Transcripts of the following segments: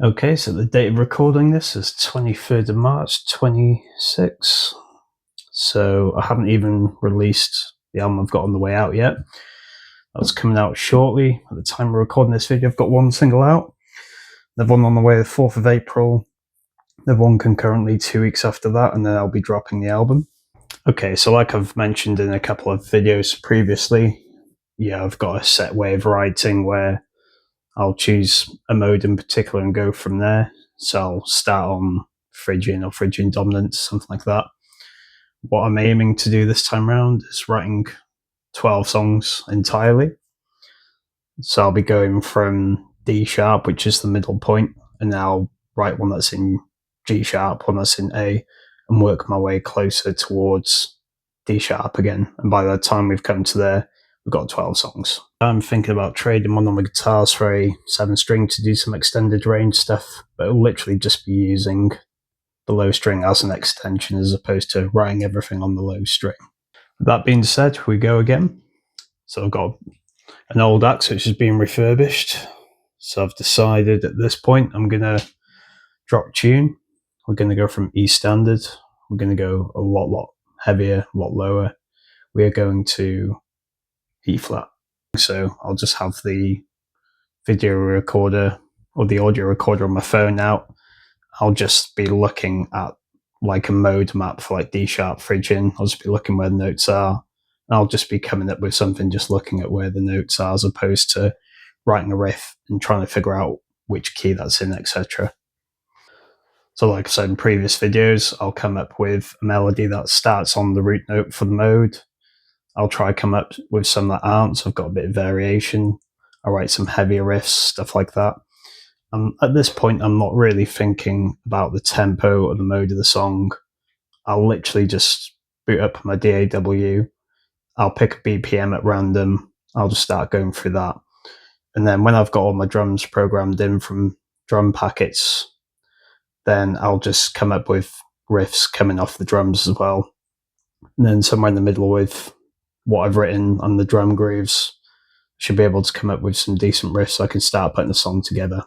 Okay, so the date of recording this is 23rd of March 26. So I haven't even released the album I've got on the way out yet. That's coming out shortly. At the time of recording this video, I've got one single out. Another one on the way the 4th of April. Another one concurrently 2 weeks after that, and then I'll be dropping the album. Okay, so like I've mentioned in a couple of videos previously, yeah, I've got a set way of writing where I'll choose a mode in particular and go from there. So I'll start on Phrygian or Phrygian dominant, something like that. What I'm aiming to do this time around is writing 12 songs entirely. So I'll be going from D sharp, which is the middle point, and then I'll write one that's in G sharp, one that's in A, and work my way closer towards D sharp again. And by the time we've come to there, we've got 12 songs. I'm thinking about trading one of my guitars for a 7-string to do some extended range stuff, but it'll literally just be using the low string as an extension as opposed to writing everything on the low string. With that being said, we go again. So I've got an old axe which is being refurbished. So I've decided at this point I'm going to drop tune. We're going to go from E standard. We're going to go a lot heavier, a lot lower. We are going to E flat. So I'll just have the video recorder or the audio recorder on my phone out. I'll just be looking at like a mode map for like D sharp Phrygian. I'll just be looking where the notes are. And I'll just be coming up with something just looking at where the notes are as opposed to writing a riff and trying to figure out which key that's in, etc. So like I said in previous videos, I'll come up with a melody that starts on the root note for the mode. I'll try come up with some that aren't, so I've got a bit of variation. I'll write some heavier riffs, stuff like that. At this point, I'm not really thinking about the tempo or the mode of the song. I'll literally just boot up my DAW. I'll pick a BPM at random. I'll just start going through that. And then when I've got all my drums programmed in from drum packets, then I'll just come up with riffs coming off the drums as well. And then somewhere in the middle with what I've written on the drum grooves, should be able to come up with some decent riffs so I can start putting the song together.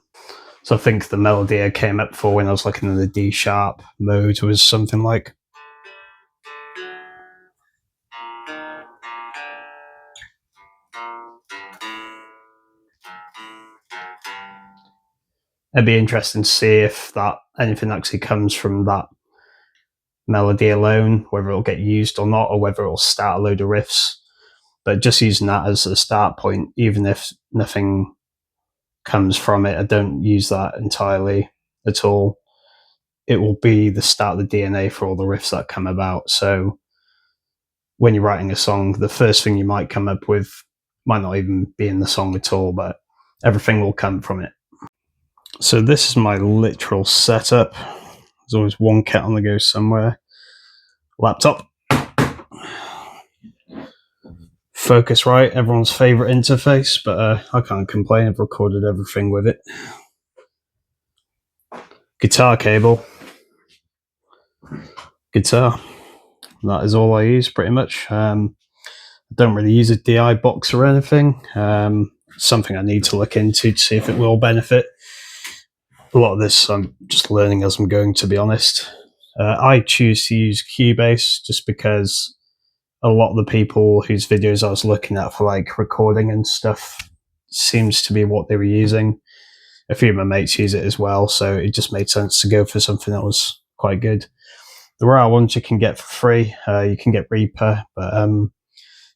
So I think the melody I came up for when I was looking at the D sharp mode was something like. It'd be interesting to see if that anything actually comes from that melody alone, whether it'll get used or not, or whether it'll start a load of riffs. But just using that as a start point, even if nothing comes from it, I don't use that entirely at all. It will be the start of the DNA for all the riffs that come about. So when you're writing a song, the first thing you might come up with might not even be in the song at all, but everything will come from it. So this is my literal setup. There's always one cat on the go somewhere. Laptop. Focusrite, everyone's favorite interface, but I can't complain. I've recorded everything with it. Guitar cable. Guitar. That is all I use pretty much. I don't really use a DI box or anything. Something I need to look into to see if it will benefit. A lot of this I'm just learning as I'm going, to be honest. I choose to use Cubase just because a lot of the people whose videos I was looking at for like recording and stuff seems to be what they were using. A few of my mates use it as well, so it just made sense to go for something that was quite good. There are ones you can get for free. You can get Reaper, but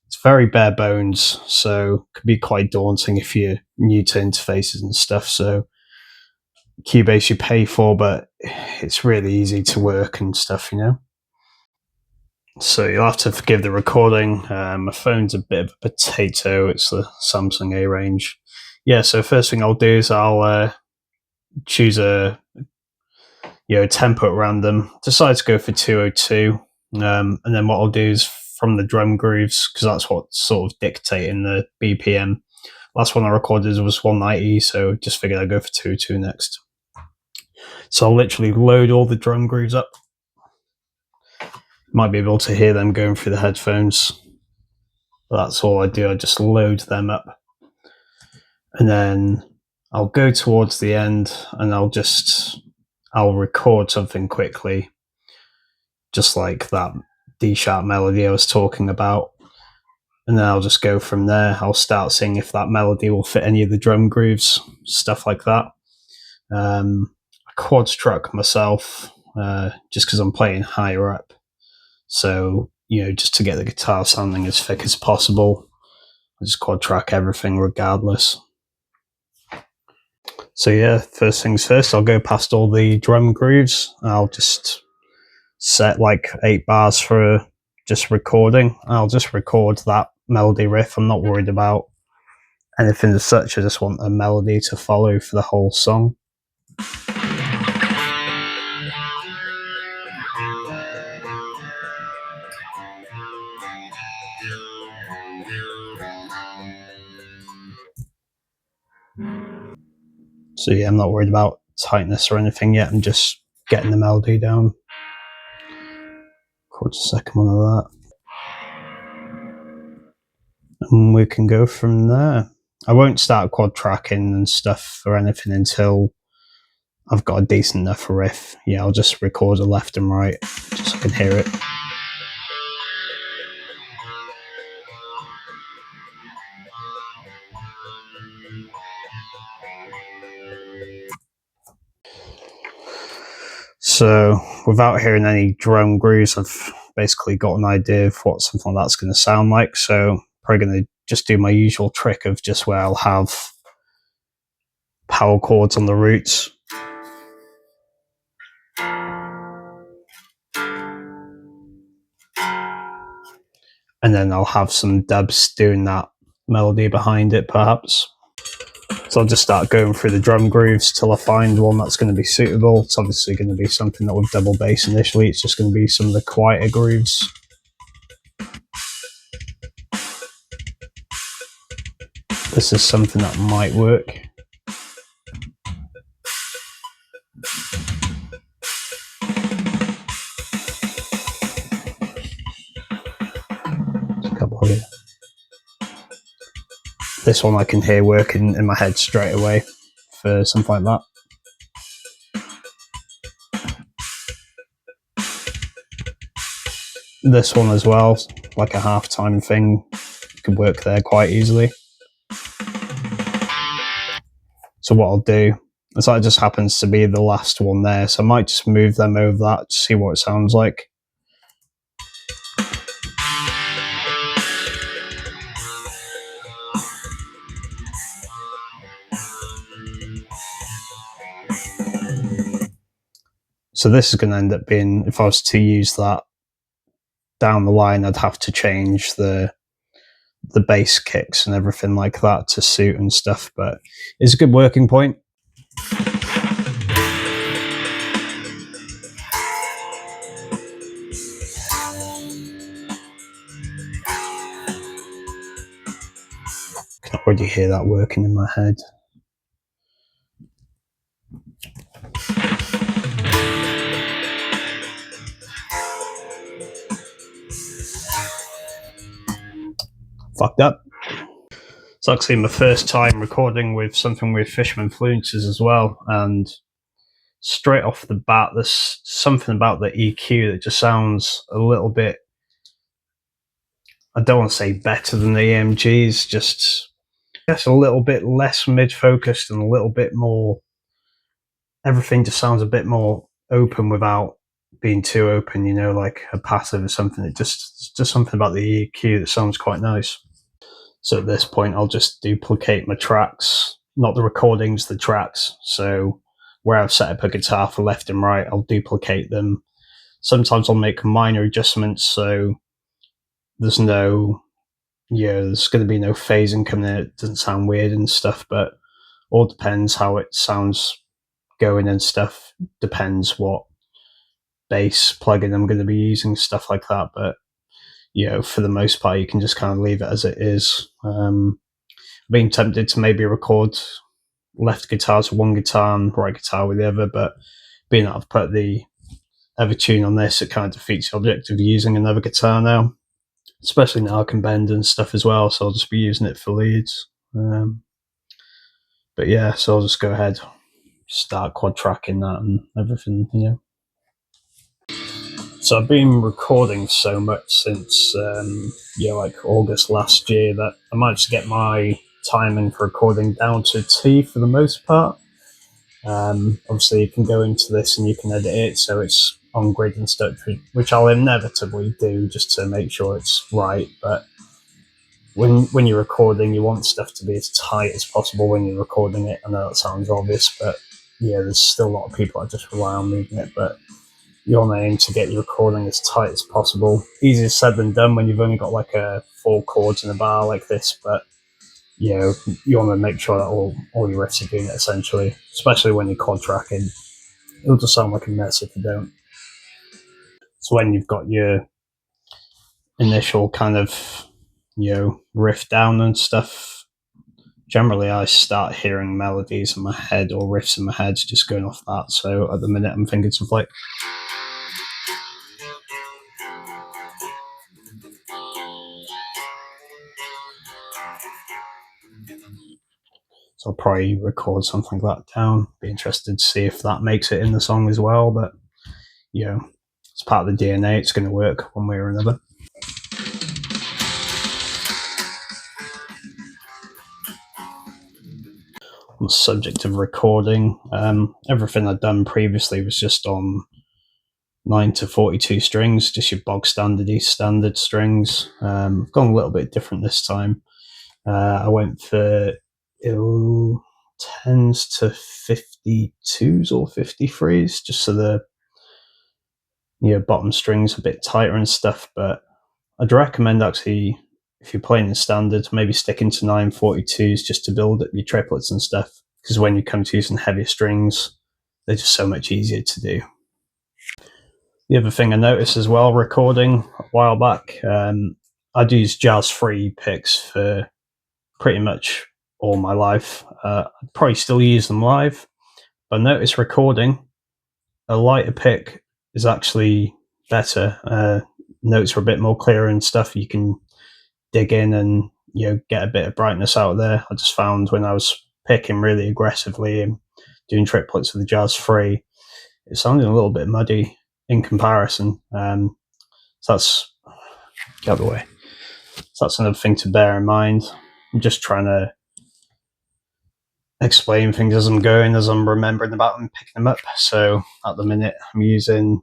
it's very bare bones, so it could be quite daunting if you're new to interfaces and stuff. So Cubase you pay for, but it's really easy to work and stuff, you know. So you'll have to forgive the recording. My phone's a bit of a potato. It's the Samsung A range. Yeah, so first thing I'll do is I'll choose a tempo at random. Decide to go for 202, and then what I'll do is from the drum grooves, because that's what's sort of dictating the BPM. Last one I recorded was 190, so just figured I'd go for 202 next. So I'll literally load all the drum grooves up. Might be able to hear them going through the headphones. But that's all I do. I just load them up. And then I'll go towards the end and I'll record something quickly, just like that D sharp melody I was talking about. And then I'll just go from there. I'll start seeing if that melody will fit any of the drum grooves, stuff like that. I quad track myself just because I'm playing higher up. So, just to get the guitar sounding as thick as possible, I just quad track everything regardless. So yeah, first things first, I'll go past all the drum grooves. I'll just set like 8 bars for just recording. I'll just record that melody riff. I'm not worried about anything as such. I just want a melody to follow for the whole song. So yeah, I'm not worried about tightness or anything yet. I'm just getting the melody down. Record a second one of that. And we can go from there. I won't start quad tracking and stuff or anything until I've got a decent enough riff. Yeah, I'll just record a left and right just so I can hear it. So without hearing any drum grooves, I've basically got an idea of what something like that's going to sound like. So probably going to just do my usual trick of just where I'll have power chords on the roots. And then I'll have some dubs doing that melody behind it, perhaps. So I'll just start going through the drum grooves till I find one that's going to be suitable. It's obviously going to be something that with double bass initially. It's just going to be some of the quieter grooves. This is something that might work. There's a couple here. This one I can hear working in my head straight away for something like that. This one as well, like a half-time thing, could work there quite easily. So what I'll do is that just happens to be the last one there, so I might just move them over that to see what it sounds like. So this is going to end up being, if I was to use that down the line, I'd have to change the bass kicks and everything like that to suit and stuff, but it's a good working point. I can already hear that working in my head. Fucked up. It's actually my first time recording with something with Fishman fluences as well, and straight off the bat, there's something about the EQ that just sounds a little bit, I don't want to say better than the AMGs, just I guess a little bit less mid-focused and a little bit more, everything just sounds a bit more open without being too open, like a passive or something. It's just something about the EQ that sounds quite nice. So at this point, I'll just duplicate my tracks, not the recordings, the tracks. So where I've set up a guitar for left and right, I'll duplicate them. Sometimes I'll make minor adjustments, so there's there's going to be no phasing coming in. It doesn't sound weird and stuff, but all depends how it sounds going and stuff. Depends what bass plugin I'm going to be using, stuff like that. But for the most part, you can just kind of leave it as it is. I've been tempted to maybe record left guitars with one guitar and right guitar with the other, but being that I've put the other tune on this, it kind of defeats the object of using another guitar now, especially now I can bend and stuff as well, so I'll just be using it for leads. But But yeah, so I'll just go ahead, start quad tracking that and everything, you know. So I've been recording so much since like August last year that I managed to get my timing for recording down to a T for the most part. Obviously, you can go into this and you can edit it so it's on grid and stuff, which I'll inevitably do just to make sure it's right. But when you're recording, you want stuff to be as tight as possible when you're recording it. I know that sounds obvious, but yeah, there's still a lot of people that just rely on moving it. But you want to aim to get your recording as tight as possible. Easier said than done when you've only got like a 4 chords in a bar like this, but you know, you want to make sure that all your riffs are doing it essentially, especially when you're chord tracking. It'll just sound like a mess if you don't. So when you've got your initial kind of, riff down and stuff, generally I start hearing melodies in my head or riffs in my head just going off that. So at the minute I'm thinking of like, so I'll probably record something like that down. Be interested to see if that makes it in the song as well. But it's part of the DNA. It's going to work one way or another. On the subject of recording, everything I'd done previously was just on 9 to 42 strings, just your bog standard strings. I've gone a little bit different this time. I went for 10s to 52s or 53s, just so the bottom strings a bit tighter and stuff. But I'd recommend actually, if you're playing the standard, maybe sticking to 942s just to build up your triplets and stuff. Because when you come to using heavier strings, they're just so much easier to do. The other thing I noticed as well, recording a while back, I'd use jazz-free picks for pretty much all my life. I'd probably still use them live, but I noticed recording, a lighter pick is actually better. Notes are a bit more clear and stuff. You can dig in and get a bit of brightness out there. I just found when I was picking really aggressively and doing triplets with the jazz free, it sounded a little bit muddy in comparison. So that's get out of the way. So that's another thing to bear in mind. I'm just trying to explain things as I'm going, as I'm remembering about them, picking them up. So at the minute, I'm using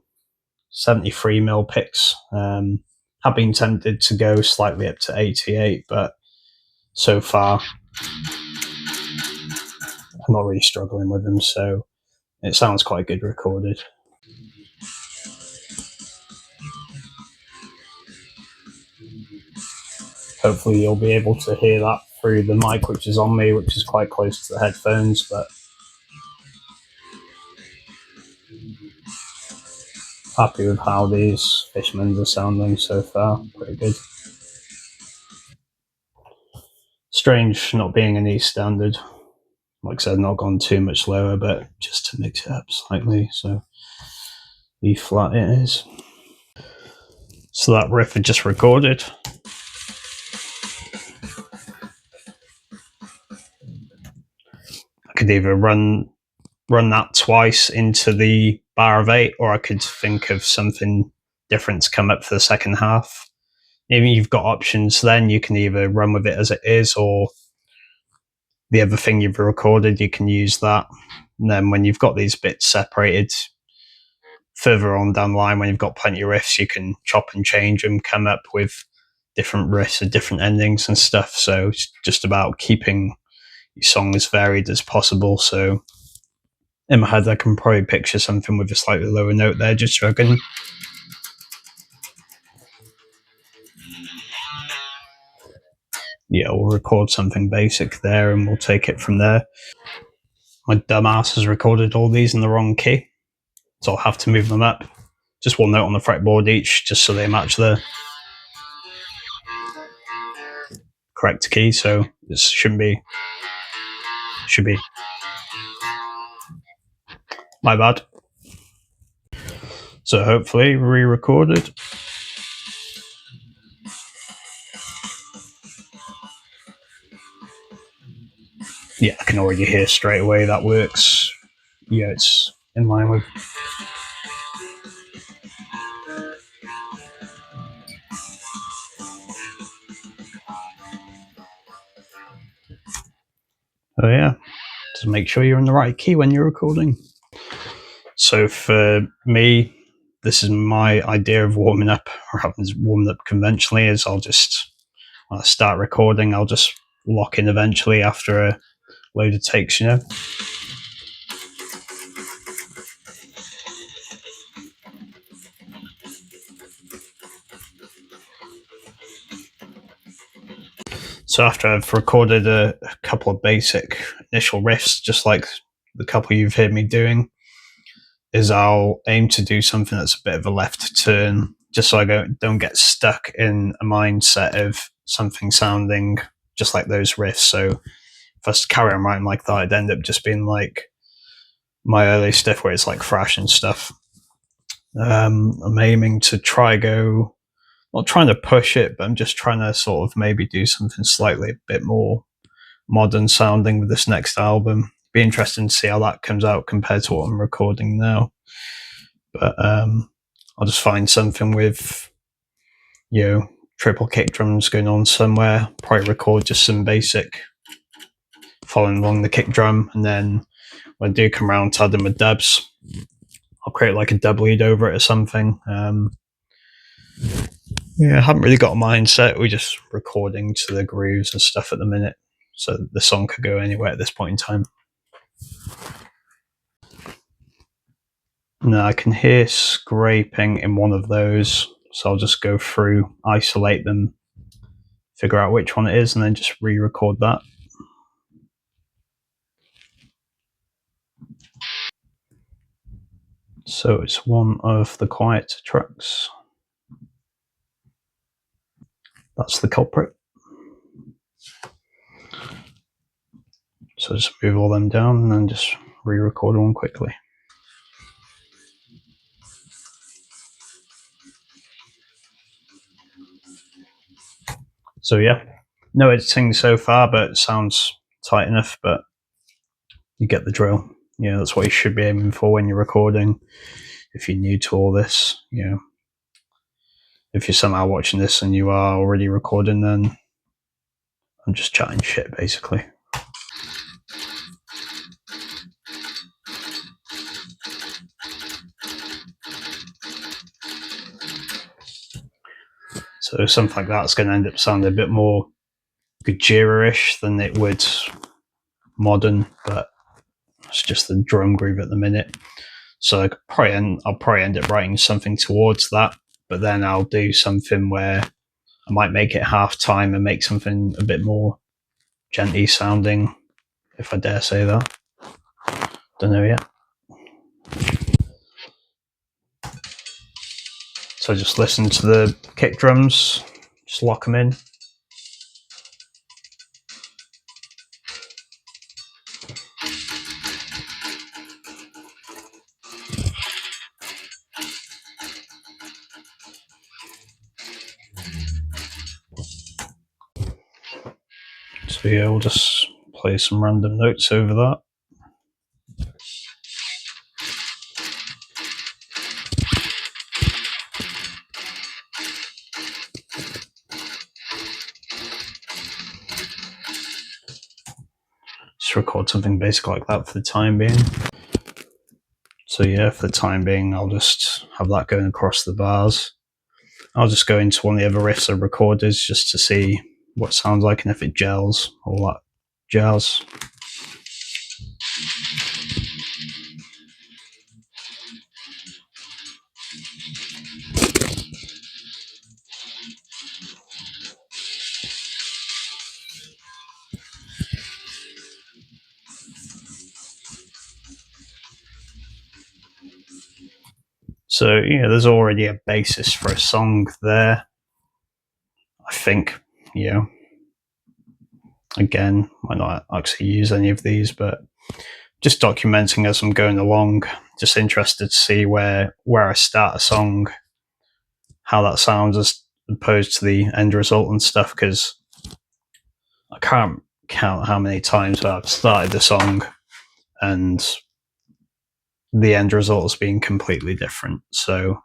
73mm picks. I've been tempted to go slightly up to 88, but so far I'm not really struggling with them, so it sounds quite good recorded. Hopefully you'll be able to hear that through the mic which is on me, which is quite close to the headphones, but happy with how these Fishmans are sounding so far. Pretty good. Strange not being an E standard. Like I said, not gone too much lower, but just to mix it up slightly. So E flat it is. So that riff I just recorded. I could either run that twice into the bar of 8, or I could think of something different to come up for the second half. If you've got options, then you can either run with it as it is, or the other thing you've recorded, you can use that. And then when you've got these bits separated further on down the line, when you've got plenty of riffs, you can chop and change them, come up with different riffs and different endings and stuff. So it's just about keeping your song as varied as possible. So in my head, I can probably picture something with a slightly lower note there, just so I can we'll record something basic there and we'll take it from there. My dumbass has recorded all these in the wrong key, so I'll have to move them up. Just one note on the fretboard each, just so they match the correct key. So this should be my bad. So hopefully re-recorded. Yeah, I can already hear straight away that works. Yeah, it's in line with. Oh yeah, just make sure you're in the right key when you're recording. So for me, this is my idea of warming up, or having warming up conventionally. Is when I start recording, I'll just lock in eventually after a load of takes, you know. So after I've recorded a couple of basic initial riffs, just like the couple you've heard me doing, is I'll aim to do something that's a bit of a left turn, just so I don't get stuck in a mindset of something sounding just like those riffs. So if I was to carry on writing like that, it'd end up just being like my early stuff where it's like thrash and stuff. I'm aiming to try go, not trying to push it, but I'm just trying to sort of maybe do something slightly a bit more modern sounding with this next album. Be interesting to see how that comes out compared to what I'm recording now. But I'll just find something with, triple kick drums going on somewhere. Probably record just some basic following along the kick drum, and then when I do come around to adding my dubs, I'll create like a dub lead over it or something. I haven't really got a mindset. We're just recording to the grooves and stuff at the minute, so the song could go anywhere at this point in time. No, I can hear scraping in one of those, so I'll just go through, isolate them, figure out which one it is, and then just re-record that. So it's one of the quieter tracks. That's the culprit. So just move all them down and then just re-record one quickly. So yeah, no editing so far, but it sounds tight enough, but you get the drill. That's what you should be aiming for when you're recording. If you're new to all this, if you're somehow watching this and you are already recording, then I'm just chatting shit, basically. So something like that's going to end up sounding a bit more Gojira-ish than it would modern, but it's just the drum groove at the minute. So I'll probably end up writing something towards that, but then I'll do something where I might make it half time and make something a bit more gently sounding, if I dare say that. Don't know yet. So just listen to the kick drums, just lock them in. So yeah, we'll just play some random notes over that. Just record something basic like that for the time being. So yeah, for the time being, I'll just have that going across the bars. I'll just go into one of the other riffs I've recorded just to see what it sounds like and if it gels, all that jazz. So, there's already a basis for a song there, I think. Again, might not actually use any of these, but just documenting as I'm going along, just interested to see where I start a song, how that sounds as opposed to the end result and stuff, because I can't count how many times I've started the song and the end result has been completely different. So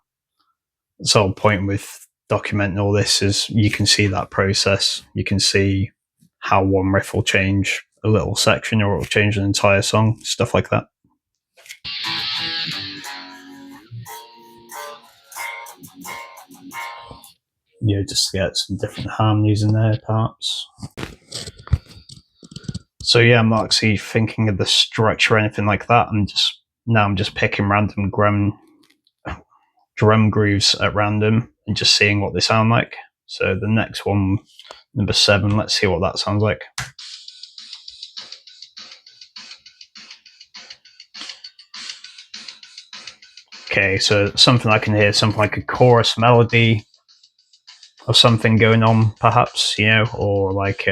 the whole point with documenting all this is you can see that process. You can see how one riff will change a little section or it will change an entire song, stuff like that. Just to get some different harmonies in there, perhaps. So I'm not actually thinking of the structure or anything like that. I'm just picking random drum grooves at random and just seeing what they sound like. So the next one, number 7, let's see what that sounds like. Okay, so something I can hear, something like a chorus melody or something going on, perhaps, or like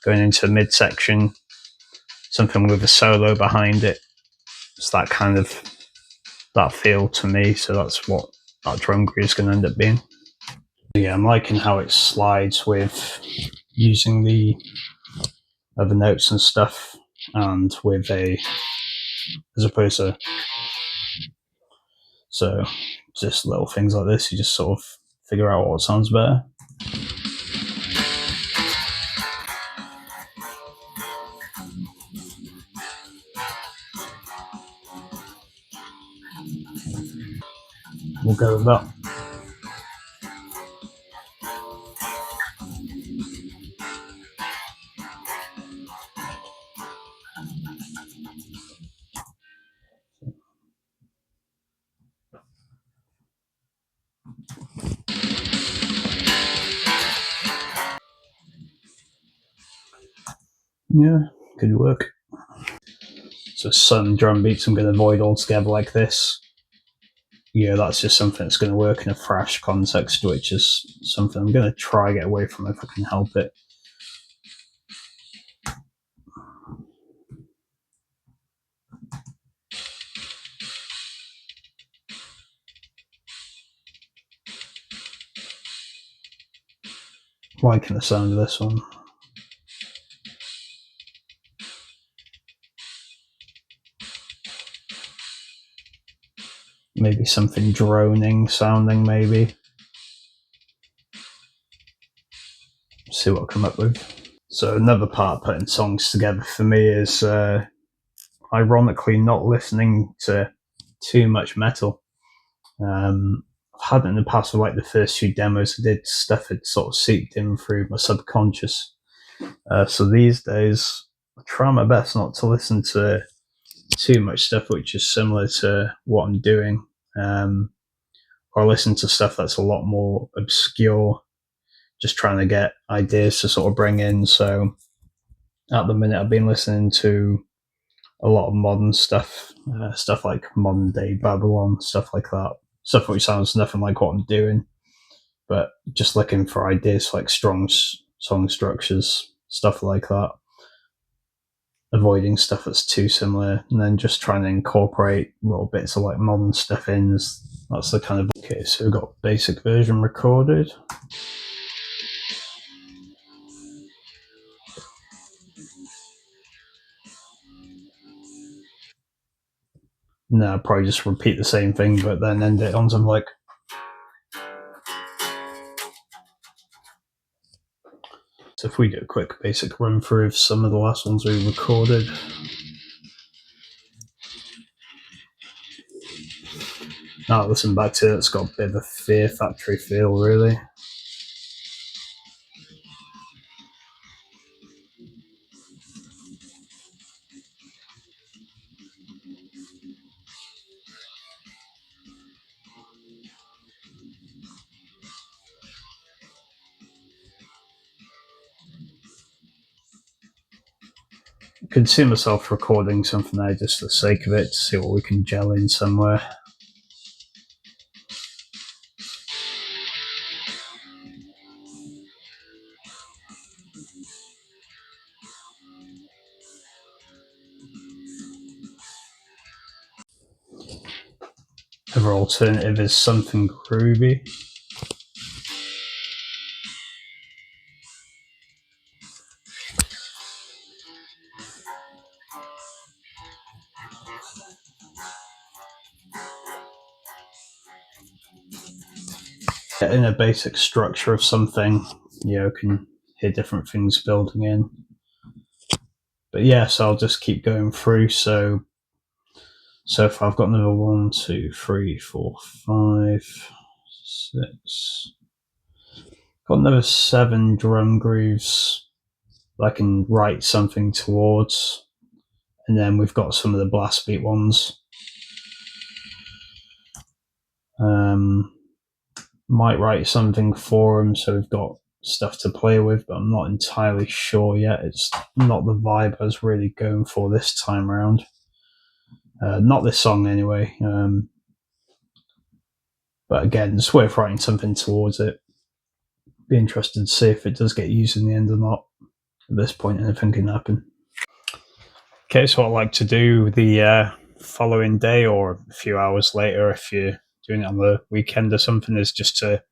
going into a midsection, something with a solo behind it. It's that kind of that feel to me. So that's what that drum groove is going to end up being. I'm liking how it slides with using the other notes and stuff, and with as opposed to so just little things like this, you just sort of figure out what sounds better. We'll go with that. Yeah, good work. So some drum beats I'm going to avoid altogether, like this. That's just something that's going to work in a thrash context, which is something I'm going to try get away from if I can help it. Liking the sound of this one. Maybe something droning sounding, maybe. See what I come up with. So another part of putting songs together for me is ironically not listening to too much metal. I've had it in the past with like the first few demos I did, stuff had sort of seeped in through my subconscious. So these days I try my best not to listen to too much stuff which is similar to what I'm doing, or listen to stuff that's a lot more obscure, just trying to get ideas to sort of bring in. So at the minute I've been listening to a lot of modern stuff, stuff like modern day Babylon, stuff like that, stuff which sounds nothing like what I'm doing, but just looking for ideas for like strong song structures, stuff like that, avoiding stuff that's too similar, and then just trying to incorporate little bits of like modern stuff in. That's the kind of. Okay, so we've got basic version recorded. No, I'll probably just repeat the same thing, but then end it on something like. So if we do a quick basic run through of some of the last ones we recorded. Now listen back to it, it's got a bit of a Fear Factory feel, really. I could see myself recording something there just for the sake of it, to see what we can gel in somewhere. Other alternative is something groovy. in a basic structure of something, can hear different things building in. But yeah, so I'll just keep going through. So far I've got another 1, 2, 3, 4, 5, 6. Got another 7 drum grooves that I can write something towards. And then we've got some of the blast beat ones. Might write something for them, so we've got stuff to play with, but I'm not entirely sure yet. It's not the vibe I was really going for this time around. Not this song anyway. But again, it's worth writing something towards it. Be interested to see if it does get used in the end or not. At this point, anything can happen. Okay, so what I like to do the following day or a few hours later, if you're doing it on the weekend or something, is just to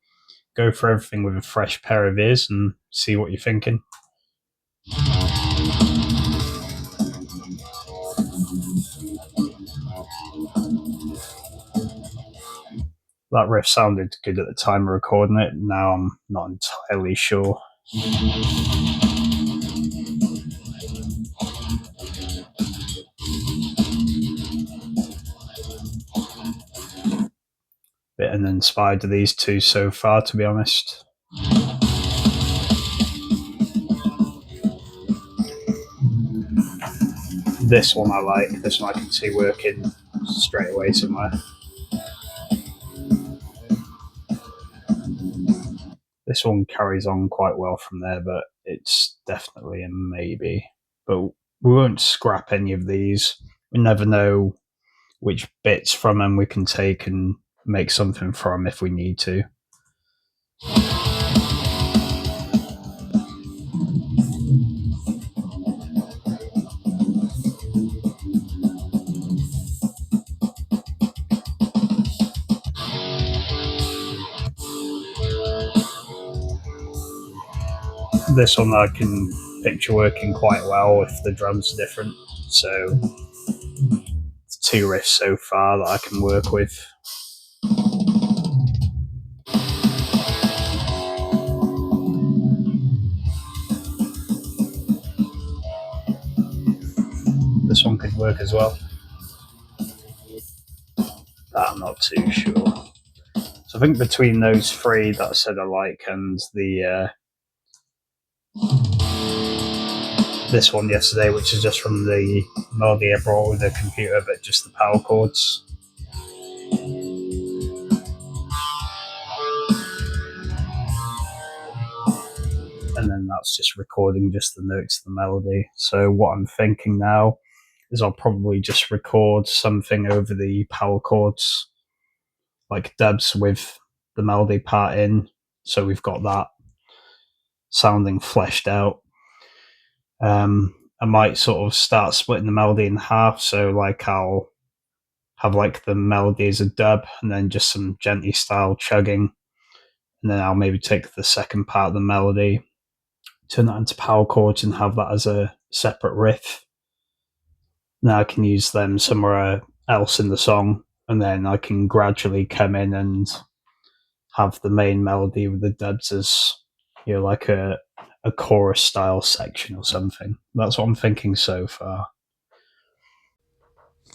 go for everything with a fresh pair of ears and see what you're thinking. That riff sounded good at the time of recording it. Now I'm not entirely sure. Bit uninspired to these two so far, to be honest. This one I like. This one I can see working straight away somewhere. This one carries on quite well from there, but it's definitely a maybe. But we won't scrap any of these. We never know which bits from them we can take and make something from if we need to. This one I can picture working quite well if the drums are different. So it's 2 riffs so far that I can work with. This one could work as well. I'm not too sure. So I think between those 3 that I said I like and the this one yesterday, which is just from the melody I brought with the computer, but just the power chords. And then that's just recording just the notes of the melody. So what I'm thinking now is I'll probably just record something over the power chords, like dubs with the melody part in. So we've got that sounding fleshed out. I might sort of start splitting the melody in half. So like I'll have like the melody as a dub and then just some genty style chugging. And then I'll maybe take the second part of the melody, turn that into power chords and have that as a separate riff. Now I can use them somewhere else in the song, and then I can gradually come in and have the main melody with the dubs as like a chorus style section or something. That's what I'm thinking so far.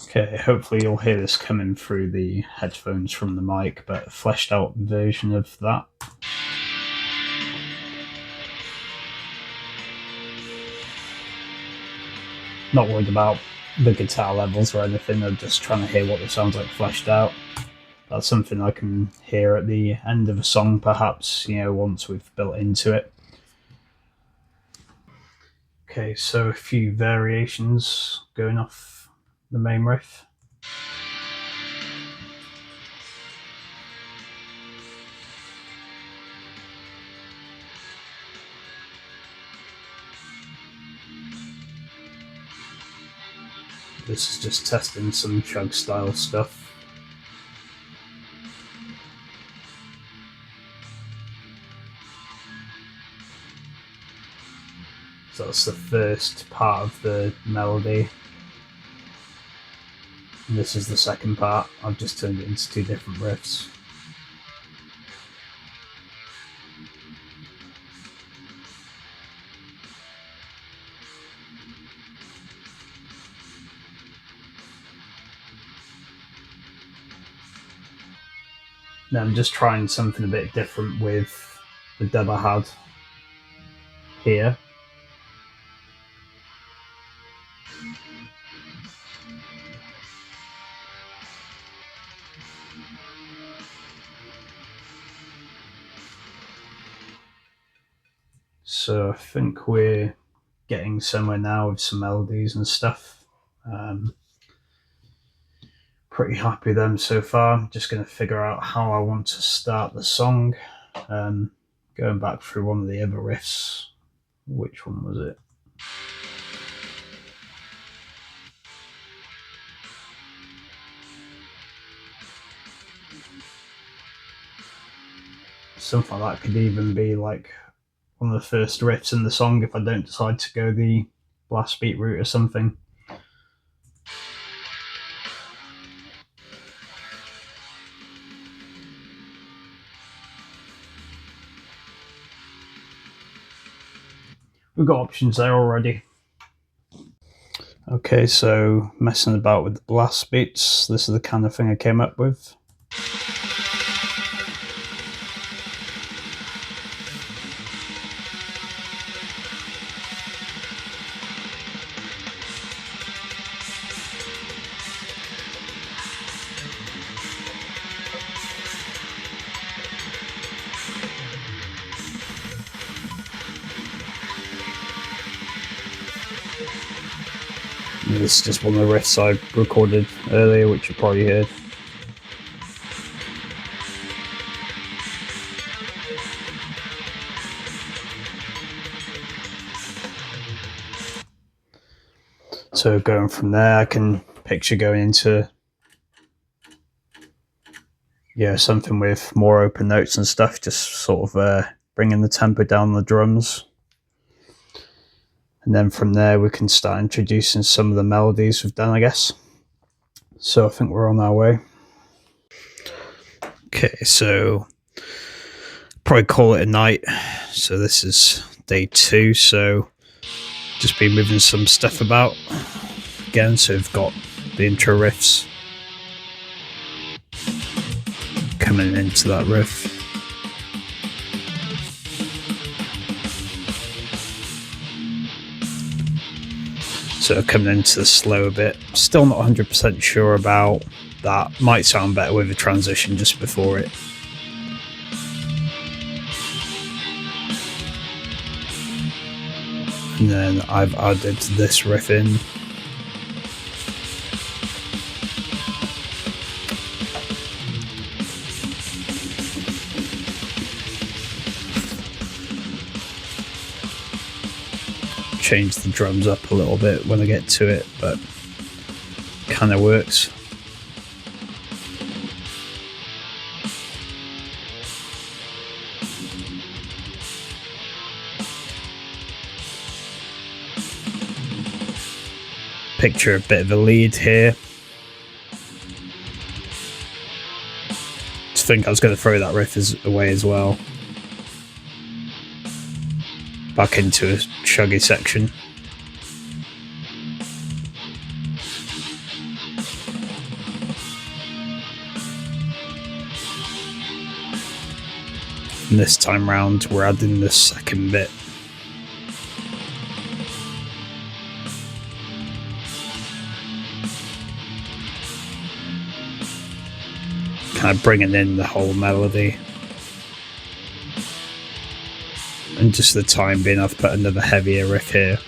Okay, hopefully you'll hear this coming through the headphones from the mic, but a fleshed out version of that. Not worried about the guitar levels or anything, I'm just trying to hear what it sounds like fleshed out. That's something I can hear at the end of a song, perhaps, once we've built into it. Okay, so a few variations going off the main riff. This is just testing some chug style stuff. So that's the first part of the melody. And this is the second part. I've just turned it into 2 different riffs. And I'm just trying something a bit different with the dub I had here. So I think we're getting somewhere now with some melodies and stuff. Pretty happy with them so far. I'm just going to figure out how I want to start the song. Going back through one of the other riffs. Which one was it? Something like that could even be like one of the first riffs in the song if I don't decide to go the blast beat route or something. We've got options there already. Okay, so messing about with the blast beats, this is the kind of thing I came up with. This is just one of the riffs I recorded earlier, which you probably heard. So going from there, I can picture going into something with more open notes and stuff, just sort of bringing the tempo down on the drums. And then from there, we can start introducing some of the melodies we've done, I guess. So I think we're on our way. Okay, so probably call it a night. So this is day 2, so just been moving some stuff about again. So we've got the intro riffs coming into that riff. So coming into the slow a bit. Still not 100% sure about that. Might sound better with a transition just before it. And then I've added this riff in. Change the drums up a little bit when I get to it, but kind of works. Picture a bit of a lead here. Just think I was going to throw that riff away as well. Back into a chuggy section. And this time round, we're adding the second bit. Kind of bringing in the whole melody. And just the time being, I've put another heavier riff here.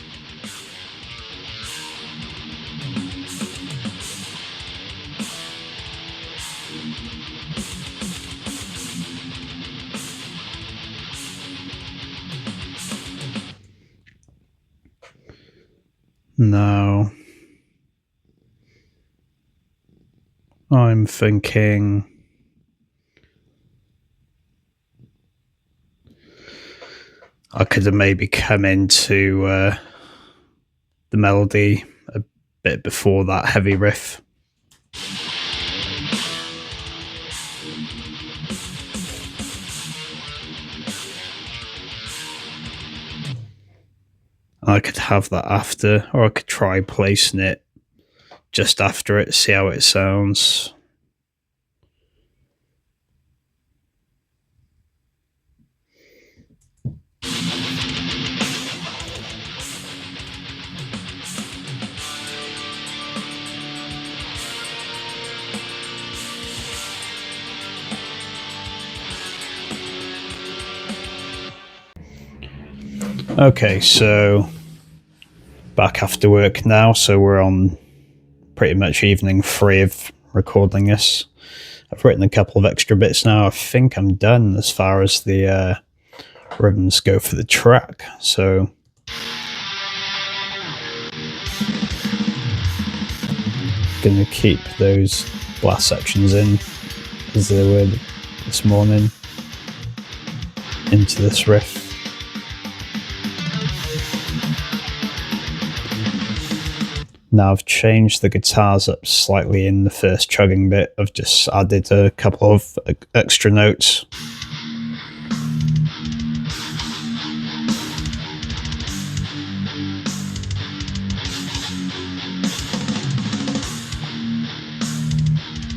Now, I'm thinking I could have maybe come into the melody a bit before that heavy riff. I could have that after, or I could try placing it just after it, see how it sounds. Okay, so back after work now, so we're on pretty much evening 3 of recording this. I've written a couple of extra bits now. I think I'm done as far as the rhythms go for the track, so gonna keep those blast sections in as they were this morning into this riff. Now I've changed the guitars up slightly in the first chugging bit. I've just added a couple of extra notes.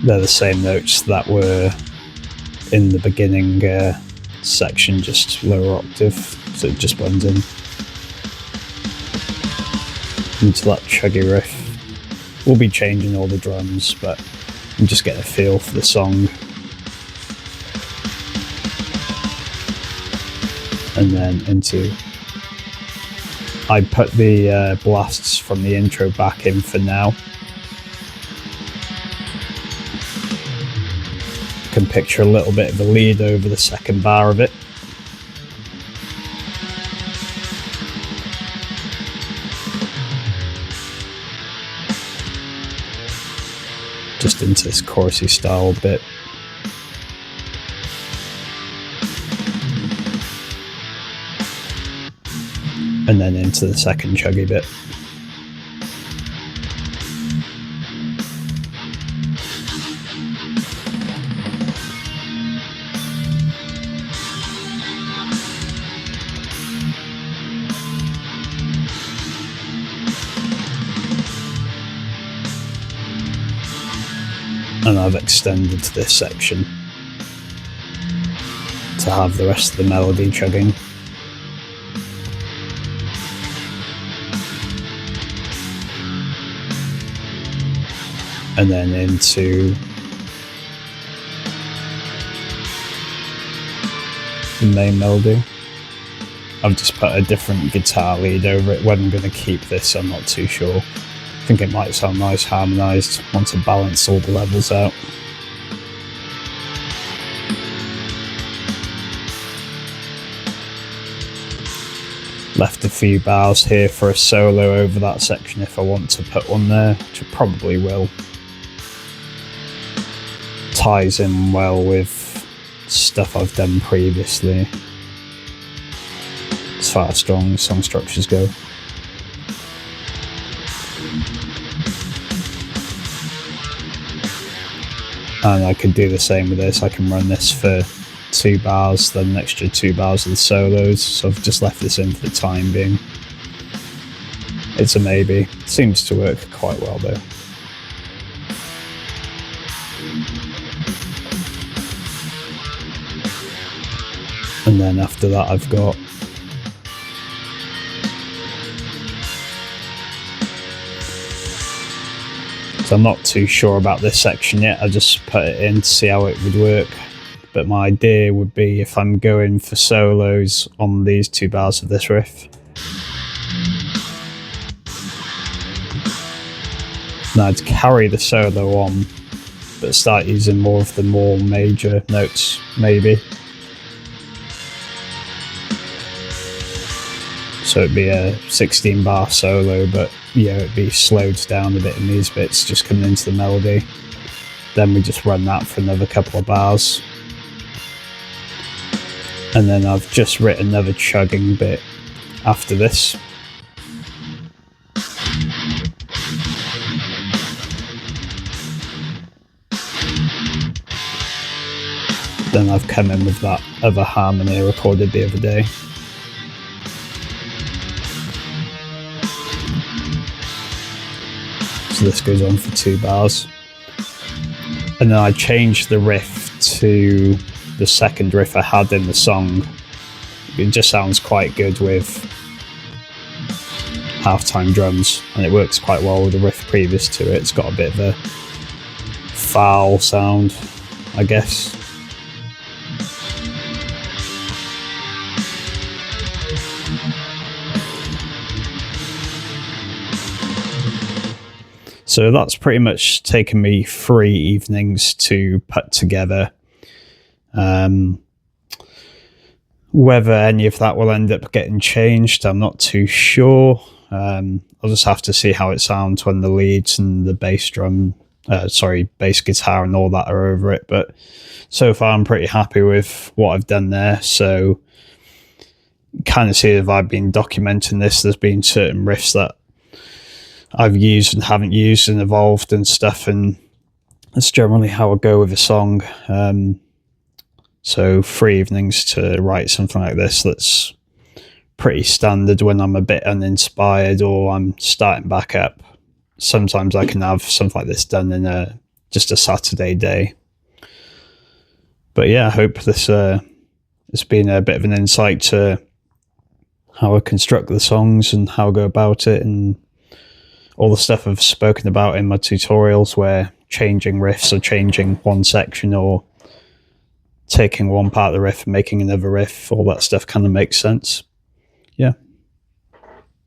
They're the same notes that were in the beginning section, just lower octave, so it just blends in into that chuggy riff. We'll be changing all the drums, but I'm just getting a feel for the song. And then into... I put the blasts from the intro back in for now. Can picture a little bit of a lead over the second bar of it. Just into this chorusy style bit. And then into the second chuggy bit. And I've extended to this section to have the rest of the melody chugging. And then into the main melody. I've just put a different guitar lead over it. Whether I'm going to keep this, I'm not too sure. I think it might sound nice harmonised once I balance all the levels out. Left a few bars here for a solo over that section if I want to put one there, which I probably will. Ties in well with stuff I've done previously as far as strong song structures go. And I could do the same with this. I can run this for 2 bars, then an extra 2 bars of the solos. So I've just left this in for the time being. It's a maybe. It seems to work quite well though. And then after that I've got so I'm not too sure about this section yet. I just put it in to see how it would work. But my idea would be if I'm going for solos on these 2 bars of this riff, then I'd carry the solo on, but start using more of the more major notes, maybe. So it'd be a 16 bar solo, but yeah, it'd be slowed down a bit in these bits, just coming into the melody. Then we just run that for another couple of bars. And then I've just written another chugging bit after this. Then I've come in with that other harmony I recorded the other day. So this goes on for 2 bars. And then I changed the riff to the second riff I had in the song. It just sounds quite good with halftime drums, and it works quite well with the riff previous to it. It's got a bit of a foul sound, I guess. So that's pretty much taken me 3 evenings to put together. Whether any of that will end up getting changed, I'm not too sure. I'll just have to see how it sounds when the leads and the bass guitar and all that are over it. But so far, I'm pretty happy with what I've done there. So kind of see if I've been documenting this. There's been certain riffs that I've used and haven't used and evolved and stuff, and that's generally how I go with a song. So 3 evenings to write something like this, that's pretty standard when I'm a bit uninspired or I'm starting back up. Sometimes I can have something like this done in just a Saturday day. But yeah, I hope this has been a bit of an insight to how I construct the songs and how I go about it, and all the stuff I've spoken about in my tutorials, where changing riffs or changing one section or taking one part of the riff and making another riff, all that stuff kind of makes sense. Yeah.